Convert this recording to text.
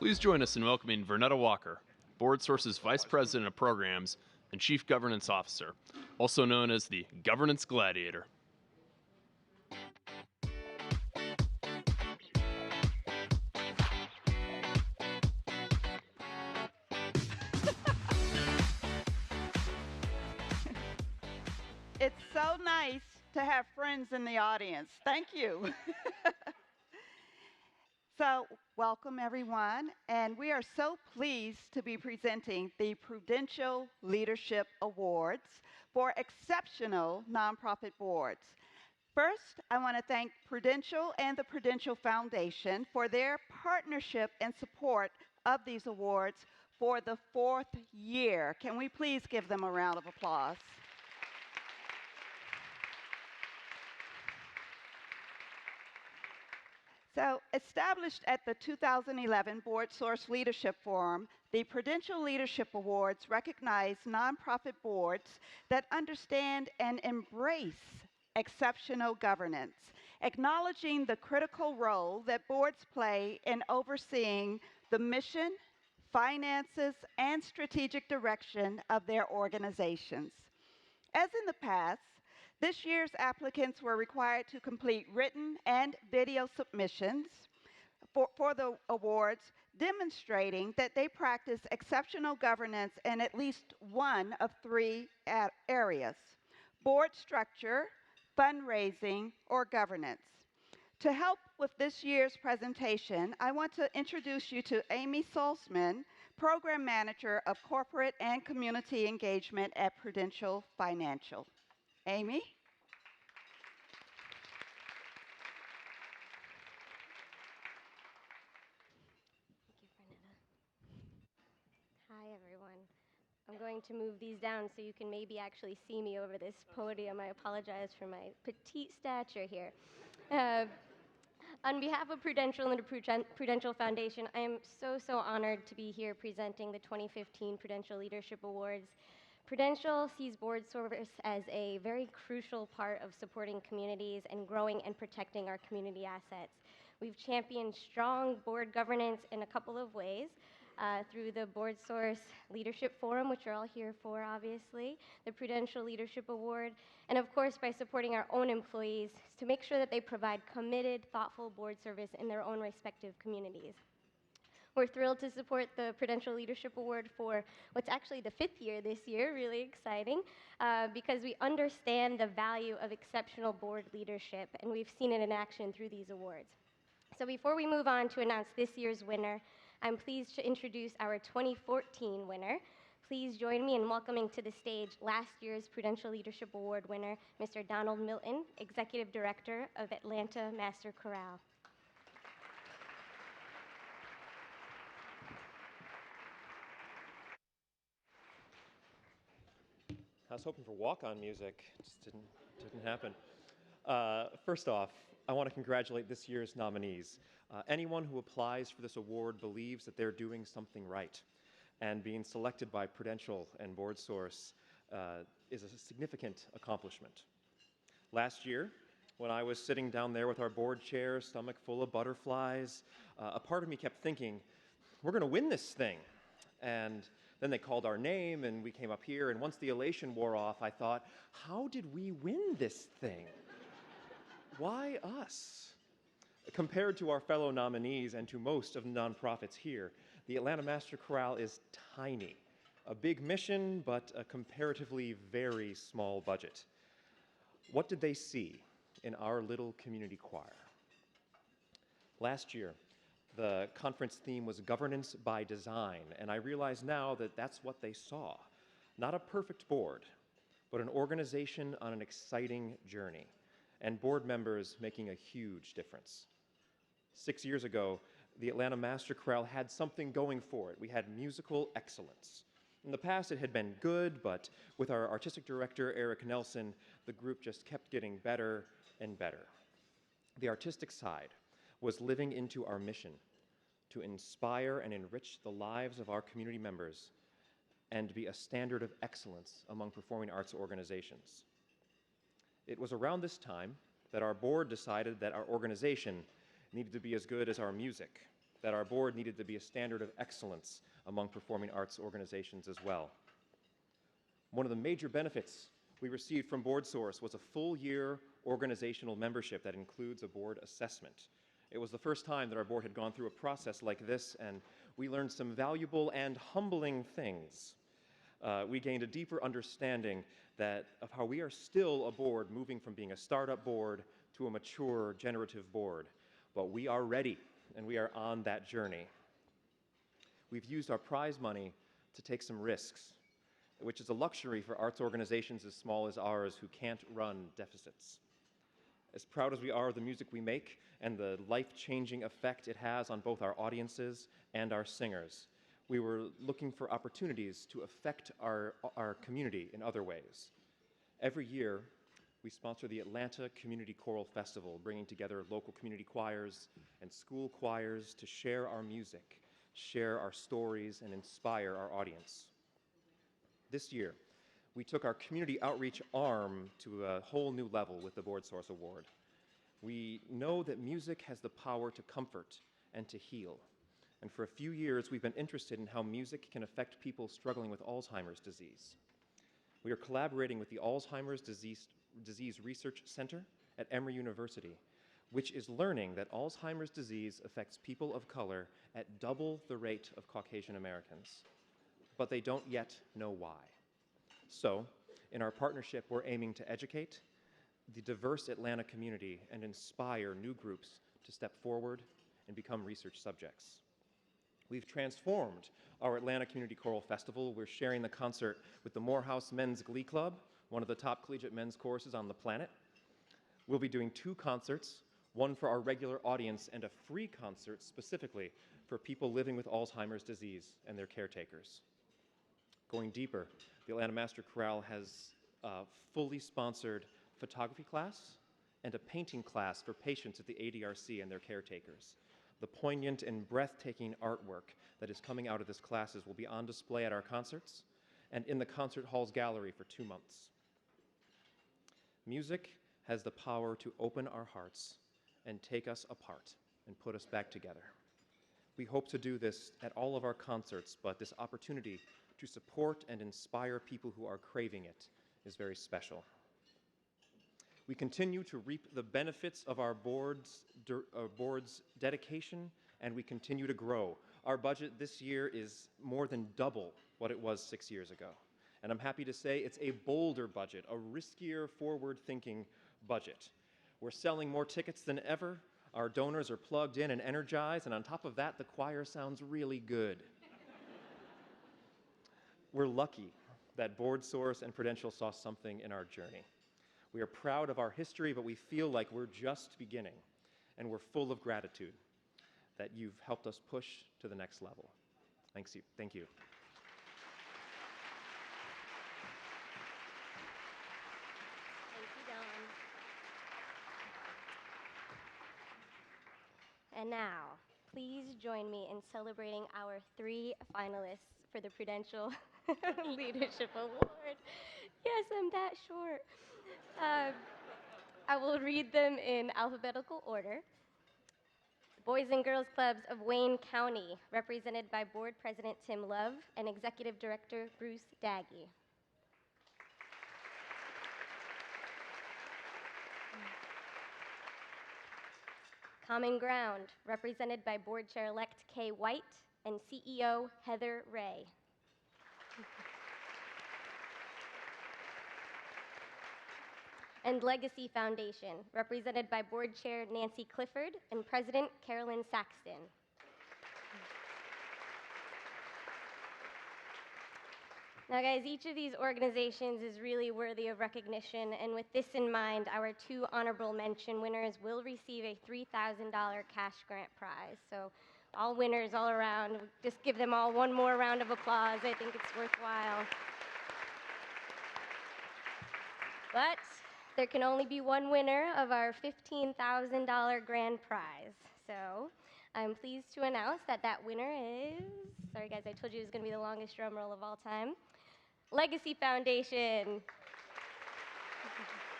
Please join us in welcoming Vernetta Walker, Boardsource's Vice President of Programs and Chief Governance Officer, also known as the Governance Gladiator. It's so nice to have friends in the audience. Thank you. So, welcome everyone, and we are so pleased to be presenting the Prudential Leadership Awards for exceptional nonprofit boards. First, I want to thank Prudential and the Prudential Foundation for their partnership and support of these awards for the 4th year. Can we please give them a round of applause? So, established at the 2011 Boardsource Leadership Forum, the Prudential Leadership Awards recognize nonprofit boards that understand and embrace exceptional governance, acknowledging the critical role that boards play in overseeing the mission, finances, and strategic direction of their organizations. As in the past, this year's applicants were required to complete written and video submissions for the awards, demonstrating that they practice exceptional governance in at least one of 3 areas: board structure, fundraising, or governance. To help with this year's presentation, I want to introduce you to Amy Solzman, Program Manager of Corporate and Community Engagement at Prudential Financial. Amy? Thank you, Vernetta. Hi, everyone. I'm going to move these down so you can maybe actually see me over this podium. I apologize for my petite stature here. On behalf of Prudential and the Prudential Foundation, I am so honored to be here presenting the 2015 Prudential Leadership Awards. Prudential sees Boardsource as a very crucial part of supporting communities and growing and protecting our community assets. We've championed strong board governance in a couple of ways. Through the Boardsource Leadership Forum, which you're all here for, obviously, the Prudential Leadership Award, and of course by supporting our own employees to make sure that they provide committed, thoughtful board service in their own respective communities. We're thrilled to support the Prudential Leadership Award for what's actually the 5th year this year, really exciting, because we understand the value of exceptional board leadership, and we've seen it in action through these awards. So before we move on to announce this year's winner, I'm pleased to introduce our 2014 winner. Please join me in welcoming to the stage last year's Prudential Leadership Award winner, Mr. Donald Milton, Executive Director of Atlanta Master Chorale. I was hoping for walk-on music, it just didn't happen. First off, I want to congratulate this year's nominees. Anyone who applies for this award believes that they're doing something right, and being selected by Prudential and Boardsource is a significant accomplishment. Last year, when I was sitting down there with our board chair, stomach full of butterflies, a part of me kept thinking, we're going to win this thing. And then they called our name, and we came up here, and once the elation wore off, I thought, how did we win this thing? Why us? Compared to our fellow nominees and to most of the nonprofits here, the Atlanta Master Chorale is tiny. A big mission, but a comparatively very small budget. What did they see in our little community choir? Last year, the conference theme was Governance by Design, and I realize now that that's what they saw. Not a perfect board, but an organization on an exciting journey, and board members making a huge difference. 6 years ago, the Atlanta Master Chorale had something going for it. We had musical excellence. In the past, it had been good, but with our artistic director, Eric Nelson, the group just kept getting better and better. The artistic side was living into our mission to inspire and enrich the lives of our community members and be a standard of excellence among performing arts organizations. It was around this time that our board decided that our organization needed to be as good as our music. that our board needed to be a standard of excellence among performing arts organizations as well. One of the major benefits we received from Boardsource was a full-year organizational membership that includes a board assessment. It was the first time that our board had gone through a process like this, and we learned some valuable and humbling things. We gained a deeper understanding of how we are still a board moving from being a startup board to a mature, generative board. But we are ready, and we are on that journey. We've used our prize money to take some risks, which is a luxury for arts organizations as small as ours who can't run deficits. As proud as we are of the music we make and the life-changing effect it has on both our audiences and our singers, we were looking for opportunities to affect our community in other ways. Every year, we sponsor the Atlanta Community Choral Festival, bringing together local community choirs and school choirs to share our music, share our stories, and inspire our audience. This year, we took our community outreach arm to a whole new level with the Boardsource Award. We know that music has the power to comfort and to heal. And for a few years, we've been interested in how music can affect people struggling with Alzheimer's disease. We are collaborating with the Alzheimer's Disease Research Center at Emory University, which is learning that Alzheimer's disease affects people of color at double the rate of Caucasian Americans. But they don't yet know why. So, in our partnership, we're aiming to educate the diverse Atlanta community and inspire new groups to step forward and become research subjects. We've transformed our Atlanta Community Choral Festival. We're sharing the concert with the Morehouse Men's Glee Club, one of the top collegiate men's choruses on the planet. We'll be doing 2 concerts, one for our regular audience and a free concert specifically for people living with Alzheimer's disease and their caretakers. Going deeper, the Atlanta Master Chorale has a fully sponsored photography class and a painting class for patients at the ADRC and their caretakers. The poignant and breathtaking artwork that is coming out of this classes will be on display at our concerts and in the concert hall's gallery for 2 months. Music has the power to open our hearts and take us apart and put us back together. We hope to do this at all of our concerts, but this opportunity to support and inspire people who are craving it is very special. We continue to reap the benefits of our board's dedication, and we continue to grow. Our budget this year is more than double what it was 6 years ago. And I'm happy to say it's a bolder budget, a riskier, forward-thinking budget. We're selling more tickets than ever. Our donors are plugged in and energized, and on top of that, the choir sounds really good. We're lucky that Boardsource and Prudential saw something in our journey. We are proud of our history, but we feel like we're just beginning, and we're full of gratitude that you've helped us push to the next level. Thank you. Thank you, Don. And now, please join me in celebrating our 3 finalists for the Prudential Leadership Award. Yes, I'm that short. I will read them in alphabetical order. Boys and Girls Clubs of Wayne County, represented by Board President Tim Love and Executive Director Bruce Daggy. Common Ground, represented by Board Chair-elect Kay White and CEO Heather Ray. And Legacy Foundation, represented by Board Chair Nancy Clifford and President Carolyn Saxton. Now guys, each of these organizations is really worthy of recognition, and with this in mind, our 2 honorable mention winners will receive a $3,000 cash grant prize. So all winners all around, just give them all one more round of applause. I think it's worthwhile. But there can only be one winner of our $15,000 grand prize. So I'm pleased to announce that that winner is, sorry guys, I told you it was going to be the longest drum roll of all time, Legacy Foundation.